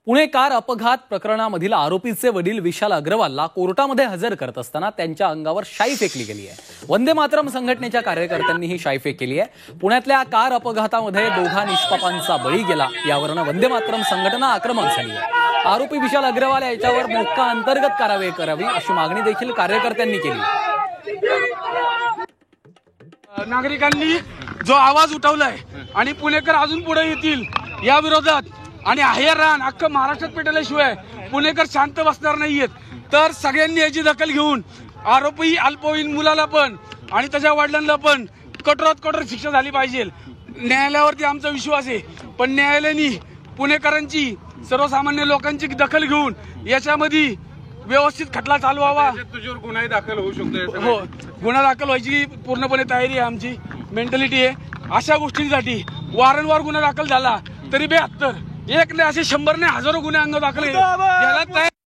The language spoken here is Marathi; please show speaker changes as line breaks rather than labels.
पुणे कार अपघात प्रकरणामधील आरोपीचे वडील विशाल अग्रवालला कोर्टामध्ये हजर करत असताना त्यांच्या अंगावर शाई फेकली गेली आहे। वंदे मातरम संघटनेच्या कार्यकर्त्यांनी ही शाई फेकली आहे। पुण्यातल्या कार अपघातामध्ये दोघा निष्पापांचा बळी गेला, यावरून वंदे मातरम संघटना आक्रमक झाली आहे। आरोपी विशाल अग्रवाल याच्यावर मोक्का अंतर्गत कारवाई करावी अशी मागणी देखील कार्यकर्त्यांनी केली।
नागरिकांनी जो आवाज उठवलाय आणि पुणेकर अजून पुढे येतील या विरोधात आणि आहे रान अख्खं महाराष्ट्रात पेटल्याशिवाय पुणेकर शांत बसणार नाहीयेत। तर सगळ्यांनी याची दखल घेऊन आरोपी अल्पवयीन मुलाला पण आणि त्याच्या वडिलांना पण कठोरात कठोर शिक्षा झाली पाहिजे। न्यायालयावरती आमचा विश्वास आहे, पण न्यायालयाने पुणेकरांची सर्वसामान्य लोकांची दखल घेऊन याच्यामध्ये व्यवस्थित खटला चालवावा।
तुझ्यावर गुन्हा दाखल होऊ शकतो।
हो, गुन्हा दाखल व्हायची पूर्णपणे तयारी आहे, आमची मेंटॅलिटी आहे। अशा गोष्टींसाठी वारंवार गुन्हा दाखल झाला तरी 72 एक नाही असे 100 नाही हजारो गुन्हे अंग दाखल